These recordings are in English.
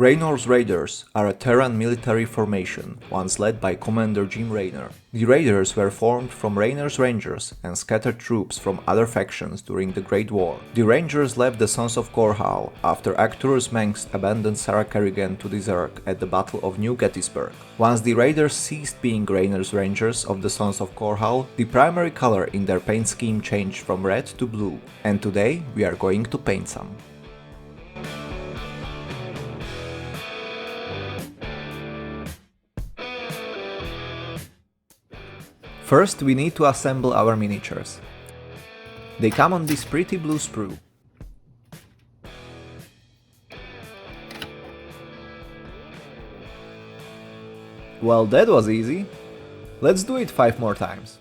Raynor's Raiders are a Terran military formation, once led by Commander Jim Raynor. The Raiders were formed from Raynor's Rangers and scattered troops from other factions during the Great War. The Rangers left the Sons of Korhal after Arcturus Mengsk abandoned Sarah Kerrigan to the Zerg at the Battle of New Gettysburg. Once the Raiders ceased being Raynor's Rangers of the Sons of Korhal, the primary color in their paint scheme changed from red to blue, and today we are going to paint some. First, we need to assemble our miniatures. They come on this pretty blue sprue. Well, that was easy. Let's do it 5 more times.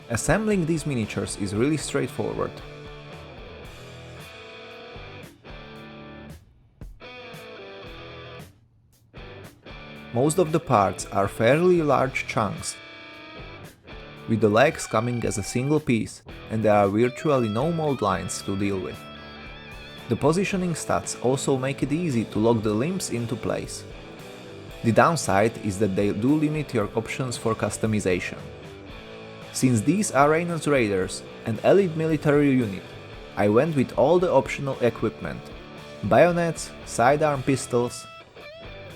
Assembling these miniatures is really straightforward. Most of the parts are fairly large chunks, with the legs coming as a single piece, and there are virtually no mold lines to deal with. The positioning stats also make it easy to lock the limbs into place. The downside is that they do limit your options for customization. Since these are Raynors Raiders, an elite military unit, I went with all the optional equipment: bayonets, sidearm pistols,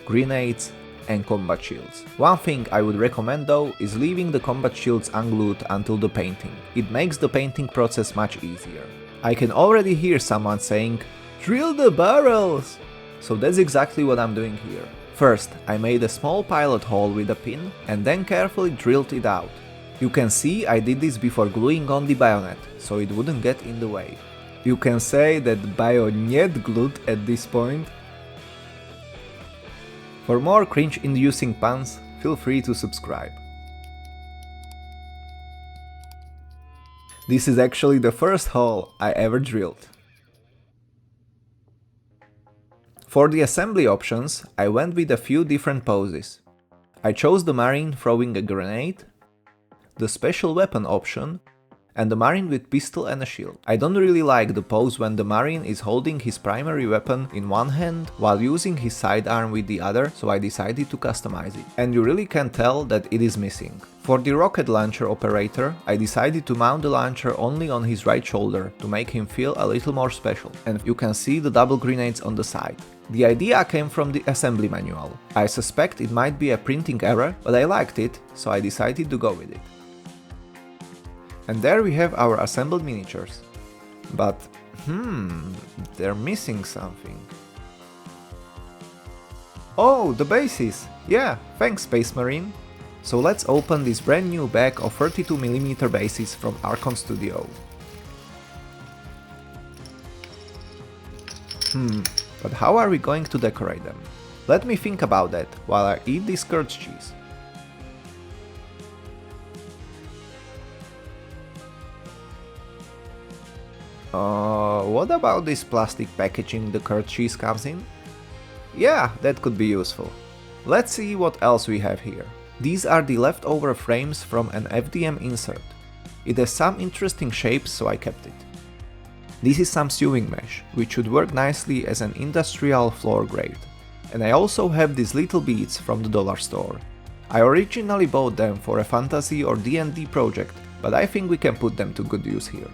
grenades, and combat shields. One thing I would recommend though is leaving the combat shields unglued until the painting. It makes the painting process much easier. I can already hear someone saying, "Drill the barrels!" So that's exactly what I'm doing here. First, I made a small pilot hole with a pin and then carefully drilled it out. You can see I did this before gluing on the bayonet, so it wouldn't get in the way. You can say that bayonet glued at this point. For more cringe-inducing puns, feel free to subscribe. This is actually the first hole I ever drilled. For the assembly options, I went with a few different poses. I chose the Marine throwing a grenade, the special weapon option, and the Marine with pistol and a shield. I don't really like the pose when the Marine is holding his primary weapon in one hand while using his sidearm with the other, so I decided to customize it. And you really can tell that it is missing. For the rocket launcher operator, I decided to mount the launcher only on his right shoulder to make him feel a little more special, and you can see the double grenades on the side. The idea came from the assembly manual. I suspect it might be a printing error, but I liked it, so I decided to go with it. And there we have our assembled miniatures. But, they're missing something. Oh, the bases! Yeah, thanks Space Marine! So let's open this brand new bag of 32mm bases from Archon Studio. But how are we going to decorate them? Let me think about that while I eat this curd cheese. What about this plastic packaging the curd cheese comes in? Yeah, that could be useful. Let's see what else we have here. These are the leftover frames from an FDM insert. It has some interesting shapes, so I kept it. This is some sewing mesh, which should work nicely as an industrial floor grade. And I also have these little beads from the dollar store. I originally bought them for a fantasy or D&D project, but I think we can put them to good use here.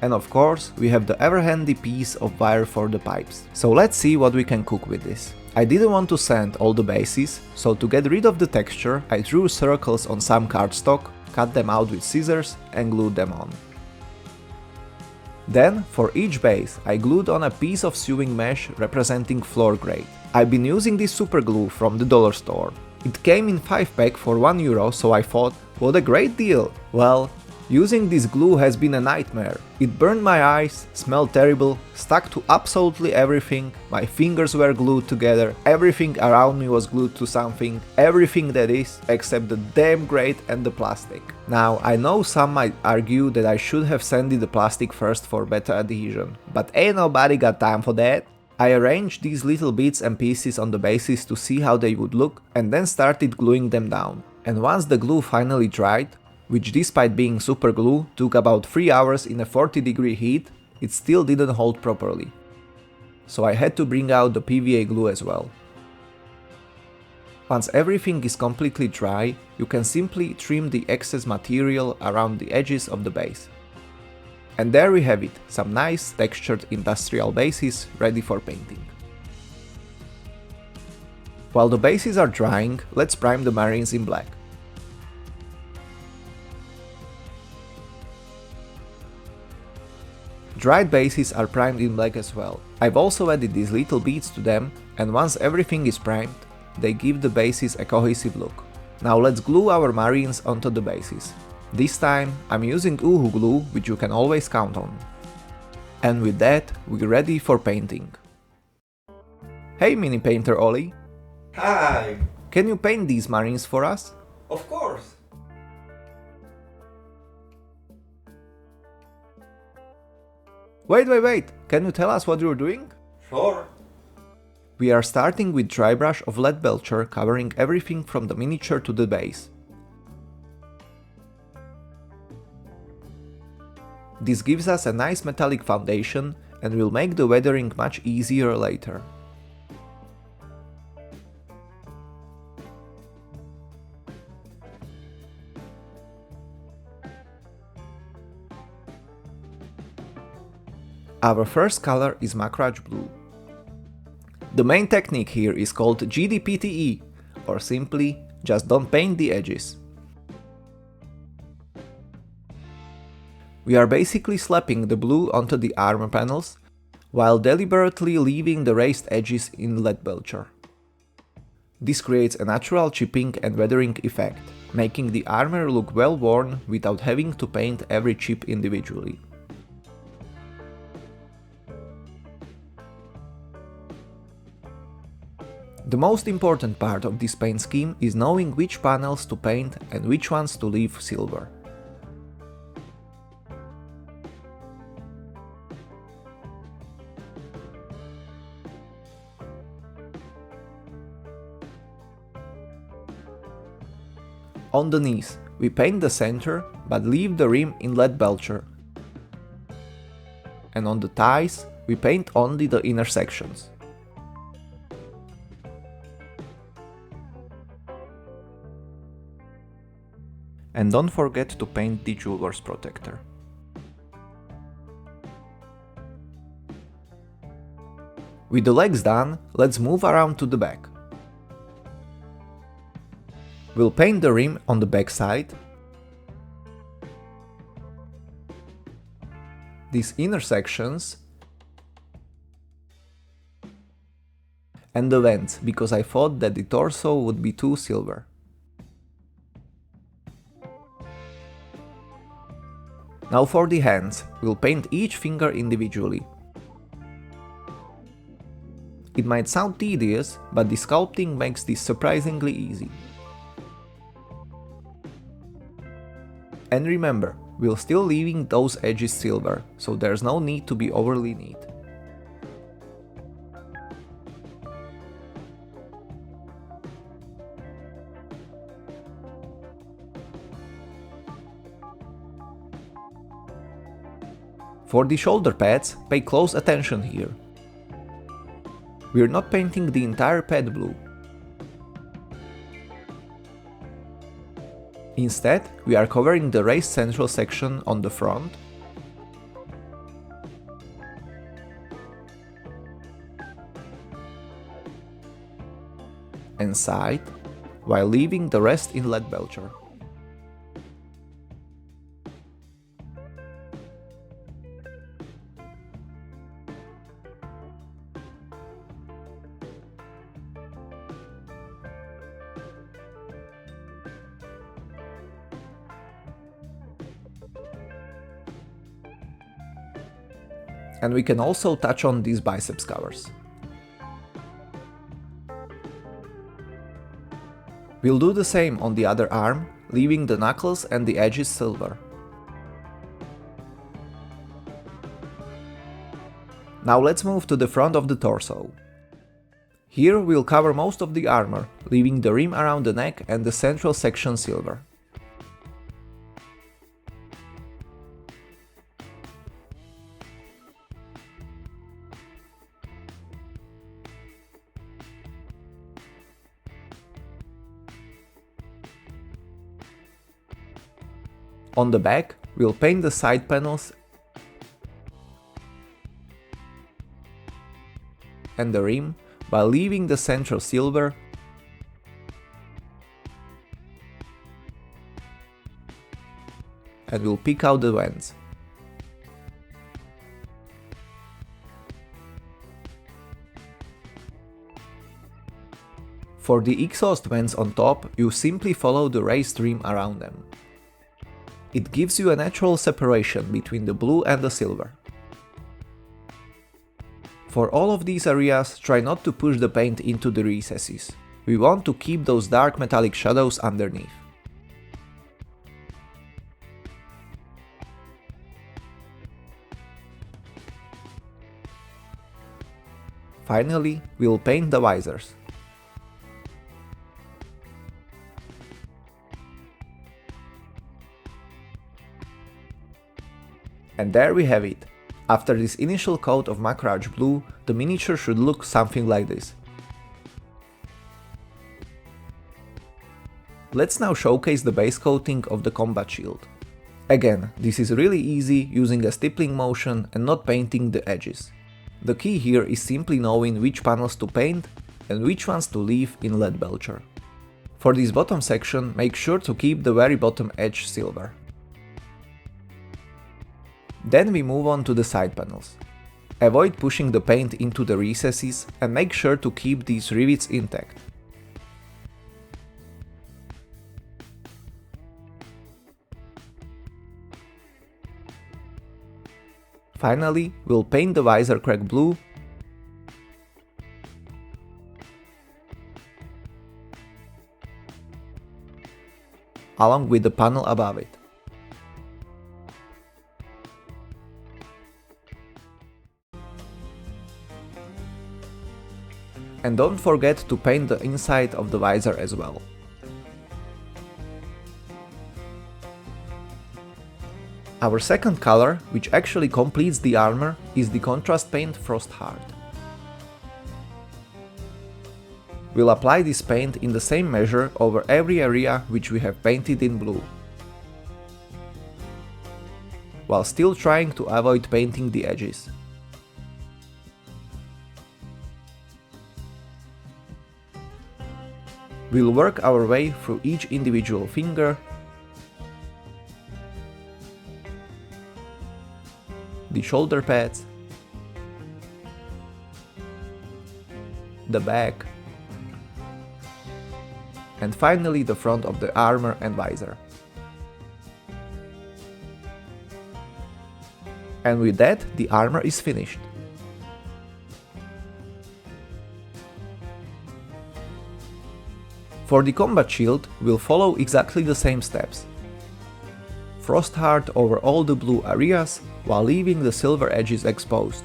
And of course, we have the ever-handy piece of wire for the pipes. So let's see what we can cook with this. I didn't want to sand all the bases, so to get rid of the texture, I drew circles on some cardstock, cut them out with scissors and glued them on. Then, for each base, I glued on a piece of sewing mesh representing floor grade. I've been using this super glue from the dollar store. It came in 5-pack for €1, so I thought, what a great deal! Well, using this glue has been a nightmare. It burned my eyes, smelled terrible, stuck to absolutely everything, my fingers were glued together, everything around me was glued to something, everything that is, except the damn grate and the plastic. Now, I know some might argue that I should have sanded the plastic first for better adhesion, but ain't nobody got time for that. I arranged these little bits and pieces on the bases to see how they would look and then started gluing them down. And once the glue finally dried, which despite being super glue took about 3 hours in a 40-degree heat, it still didn't hold properly. So I had to bring out the PVA glue as well. Once everything is completely dry, you can simply trim the excess material around the edges of the base. And there we have it, some nice textured industrial bases ready for painting. While the bases are drying, let's prime the Marines in black. Dried bases are primed in black as well. I've also added these little beads to them, and once everything is primed, they give the bases a cohesive look. Now let's glue our Marines onto the bases. This time I'm using Uhu glue, which you can always count on. And with that, we're ready for painting. Hey mini painter Ollie! Hi! Can you paint these Marines for us? Of course! Wait! Can you tell us what you're doing? Sure! We are starting with dry brush of lead belcher covering everything from the miniature to the base. This gives us a nice metallic foundation and will make the weathering much easier later. Our first color is Macrage Blue. The main technique here is called GDPTE, or simply, just don't paint the edges. We are basically slapping the blue onto the armor panels, while deliberately leaving the raised edges in lead belcher. This creates a natural chipping and weathering effect, making the armor look well worn without having to paint every chip individually. The most important part of this paint scheme is knowing which panels to paint and which ones to leave silver. On the knees, we paint the center, but leave the rim in lead belcher. And on the thighs, we paint only the inner sections. And don't forget to paint the jeweler's protector. With the legs done, let's move around to the back. We'll paint the rim on the back side, these inner sections, and the vents, because I thought that the torso would be too silver. Now for the hands, we'll paint each finger individually. It might sound tedious, but the sculpting makes this surprisingly easy. And remember, we're still leaving those edges silver, so there's no need to be overly neat. For the shoulder pads, pay close attention here. We're not painting the entire pad blue. Instead, we are covering the raised central section on the front, and side, while leaving the rest in lead belcher. And we can also touch on these biceps covers. We'll do the same on the other arm, leaving the knuckles and the edges silver. Now let's move to the front of the torso. Here we'll cover most of the armor, leaving the rim around the neck and the central section silver. On the back, we'll paint the side panels and the rim while leaving the central silver and we'll pick out the vents. For the exhaust vents on top, you simply follow the raised rim around them. It gives you a natural separation between the blue and the silver. For all of these areas, try not to push the paint into the recesses. We want to keep those dark metallic shadows underneath. Finally, we'll paint the visors. And there we have it. After this initial coat of Macrage blue, the miniature should look something like this. Let's now showcase the base coating of the combat shield. Again, this is really easy using a stippling motion and not painting the edges. The key here is simply knowing which panels to paint and which ones to leave in lead belcher. For this bottom section, make sure to keep the very bottom edge silver. Then we move on to the side panels. Avoid pushing the paint into the recesses and make sure to keep these rivets intact. Finally, we'll paint the visor crack blue along with the panel above it. And don't forget to paint the inside of the visor as well. Our second color, which actually completes the armor, is the contrast paint Frost Hard. We'll apply this paint in the same measure over every area which we have painted in blue, while still trying to avoid painting the edges. We'll work our way through each individual finger, the shoulder pads, the back, and finally the front of the armor and visor. And with that, the armor is finished. For the combat shield, we'll follow exactly the same steps. Frost Hard over all the blue areas, while leaving the silver edges exposed.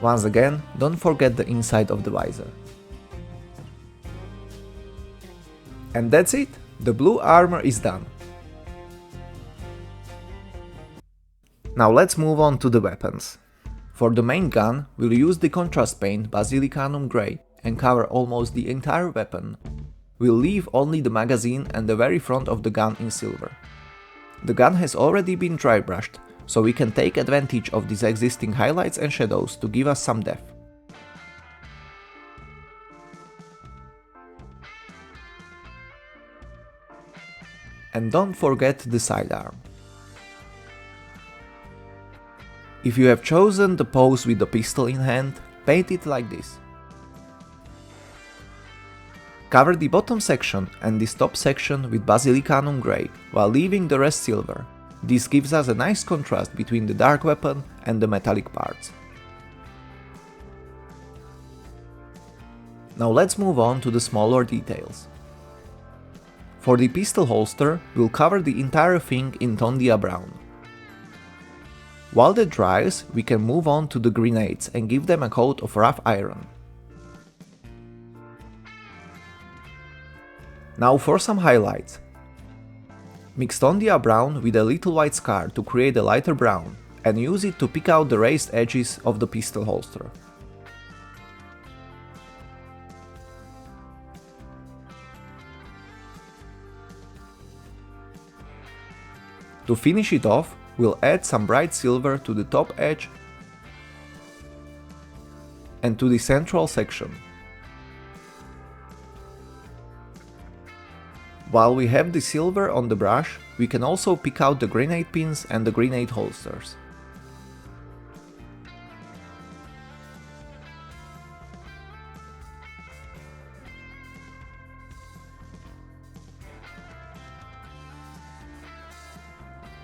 Once again, don't forget the inside of the visor. And that's it! The blue armor is done. Now let's move on to the weapons. For the main gun, we'll use the contrast paint Basilicanum Grey and cover almost the entire weapon. We'll leave only the magazine and the very front of the gun in silver. The gun has already been dry brushed, so we can take advantage of these existing highlights and shadows to give us some depth. And don't forget the sidearm. If you have chosen the pose with the pistol in hand, paint it like this. Cover the bottom section and this top section with Basilicanum Grey, while leaving the rest silver. This gives us a nice contrast between the dark weapon and the metallic parts. Now let's move on to the smaller details. For the pistol holster, we'll cover the entire thing in Tondia brown. While that dries, we can move on to the grenades and give them a coat of rough iron. Now for some highlights. Mix Tondia brown with a little white scar to create a lighter brown, and use it to pick out the raised edges of the pistol holster. To finish it off, we'll add some bright silver to the top edge and to the central section. While we have the silver on the brush, we can also pick out the grenade pins and the grenade holsters.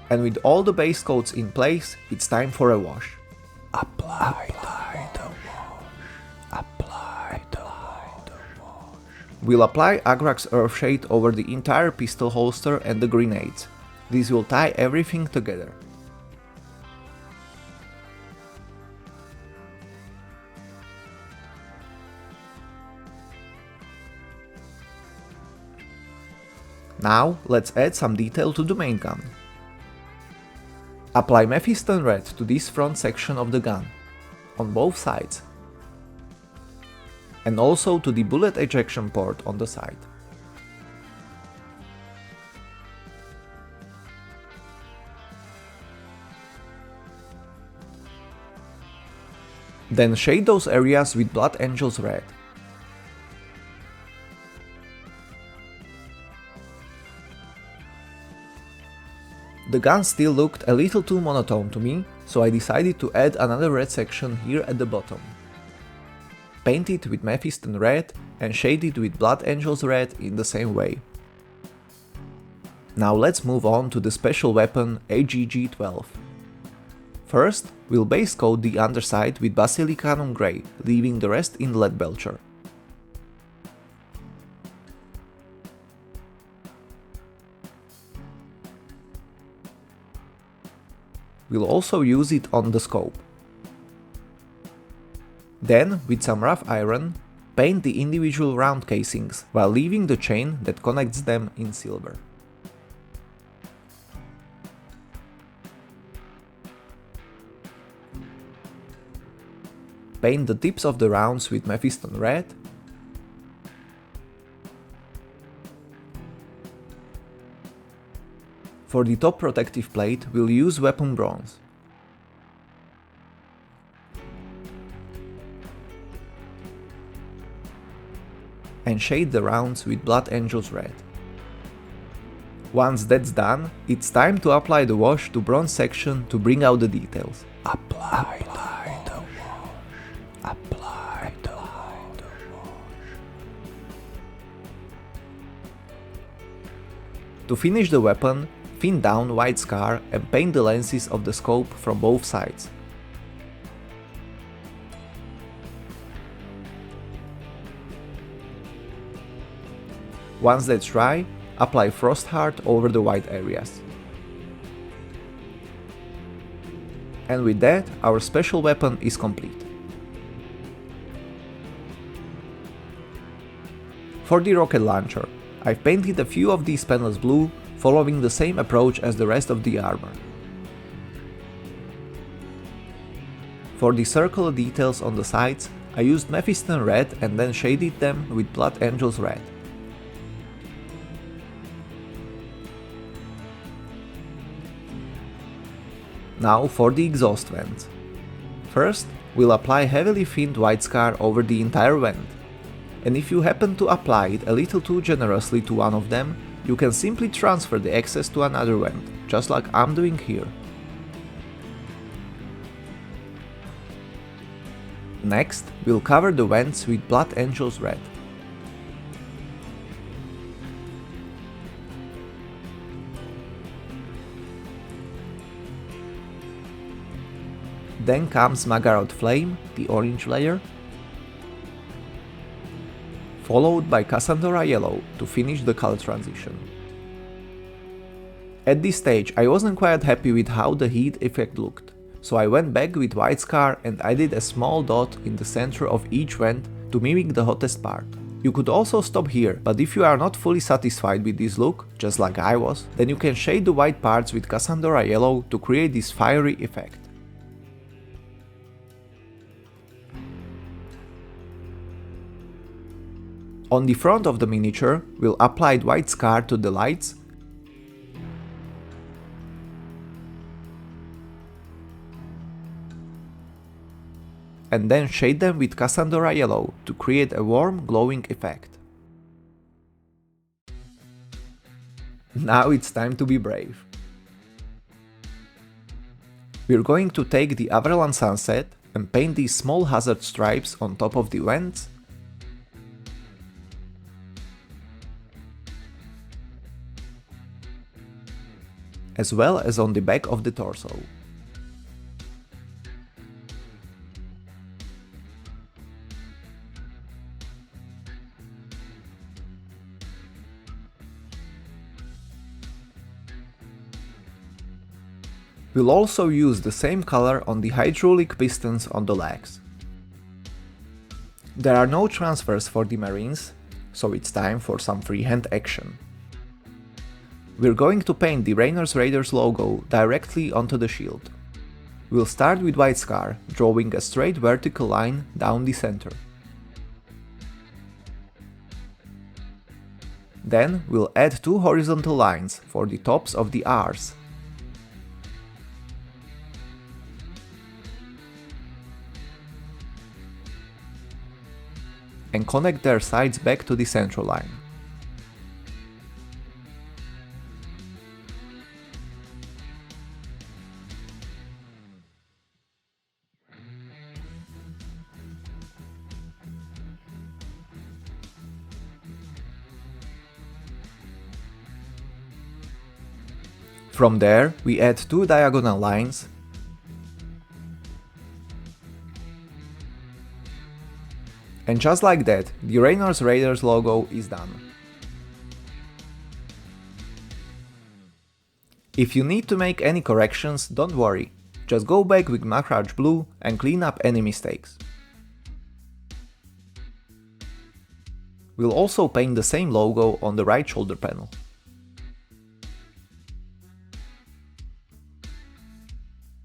And with all the base coats in place, it's time for a wash. Apply the wash. Apply the wash. We'll apply Agrax Earthshade over the entire pistol holster and the grenades. This will tie everything together. Now let's add some detail to the main gun. Apply Mephiston Red to this front section of the gun, on both sides, and also to the bullet ejection port on the side. Then shade those areas with Blood Angels Red. The gun still looked a little too monotone to me, so I decided to add another red section here at the bottom. Paint it with Mephiston Red and shade it with Blood Angels Red in the same way. Now let's move on to the special weapon AGG-12. First, we'll base coat the underside with Basilicanum Grey, leaving the rest in Lead Belcher. We'll also use it on the scope. Then, with some rough iron, paint the individual round casings, while leaving the chain that connects them in silver. Paint the tips of the rounds with Mephiston Red, for the top protective plate, we'll use Weapon Bronze. And shade the rounds with Blood Angels Red. Once that's done, it's time to apply the wash to bronze section to bring out the details. Apply the wash. Apply the wash. To finish the weapon, thin down White Scar and paint the lenses of the scope from both sides. Once that's dry, apply Frostheart over the white areas. And with that, our special weapon is complete. For the rocket launcher, I've painted a few of these panels blue, following the same approach as the rest of the armor. For the circular details on the sides, I used Mephiston Red and then shaded them with Blood Angels Red. Now for the exhaust vents. First, we'll apply heavily thinned White Scar over the entire vent, and if you happen to apply it a little too generously to one of them, you can simply transfer the excess to another vent, just like I'm doing here. Next, we'll cover the vents with Blood Angels Red. Then comes Magaroth Flame, the orange layer, followed by Cassandra Yellow to finish the color transition. At this stage I wasn't quite happy with how the heat effect looked, so I went back with white scar and added a small dot in the center of each vent to mimic the hottest part. You could also stop here, but if you are not fully satisfied with this look, just like I was, then you can shade the white parts with Cassandra yellow to create this fiery effect. On the front of the miniature, we'll apply white scar to the lights and then shade them with Cassandra yellow to create a warm, glowing effect. Now it's time to be brave. We're going to take the Averland sunset and paint these small hazard stripes on top of the vents, as well as on the back of the torso. We'll also use the same color on the hydraulic pistons on the legs. There are no transfers for the Marines, so it's time for some freehand action. We're going to paint the Raynors Raiders logo directly onto the shield. We'll start with white scar, drawing a straight vertical line down the center. Then we'll add two horizontal lines for the tops of the R's. And connect their sides back to the central line. From there, we add two diagonal lines and just like that, the Raynors Raiders logo is done. If you need to make any corrections, don't worry, just go back with Macrage Blue and clean up any mistakes. We'll also paint the same logo on the right shoulder panel.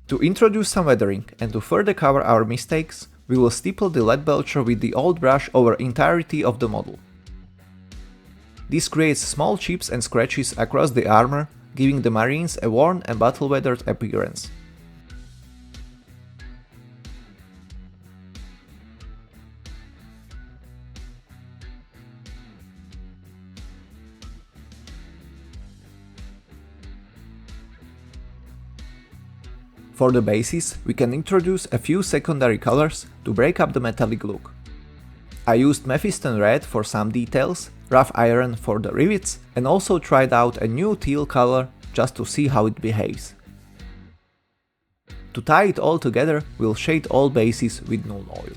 To introduce some weathering and to further cover our mistakes, we will stipple the lead belcher with the old brush over entirety of the model. This creates small chips and scratches across the armor, giving the Marines a worn and battle-weathered appearance. For the bases, we can introduce a few secondary colors to break up the metallic look. I used Mephiston Red for some details, Rough Iron for the rivets, and also tried out a new teal color just to see how it behaves. To tie it all together, we'll shade all bases with null oil.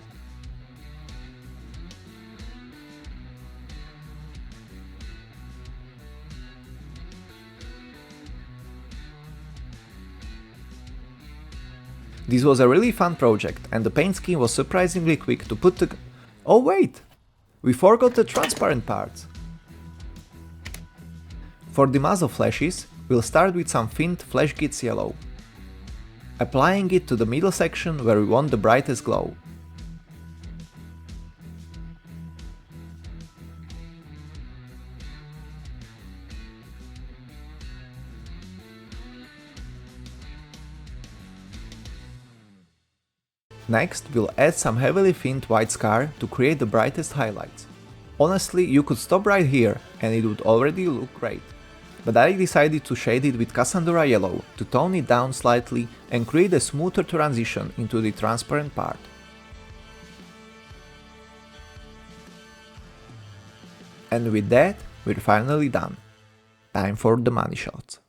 This was a really fun project and the paint scheme was surprisingly quick to put together. Oh wait! We forgot the transparent parts! For the muzzle flashes, we'll start with some Fint Flash Gits Yellow, applying it to the middle section where we want the brightest glow. Next, we'll add some heavily Fint white scar to create the brightest highlights. Honestly, you could stop right here and it would already look great. But I decided to shade it with Cassandra yellow to tone it down slightly and create a smoother transition into the transparent part. And with that, we're finally done. Time for the money shots.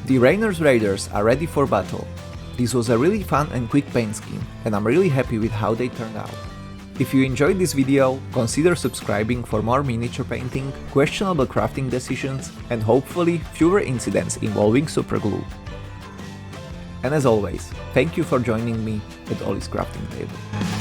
The Raynors Raiders are ready for battle. This was a really fun and quick paint scheme, and I'm really happy with how they turned out. If you enjoyed this video, consider subscribing for more miniature painting, questionable crafting decisions, and hopefully fewer incidents involving superglue. And as always, thank you for joining me at Ollie's crafting table.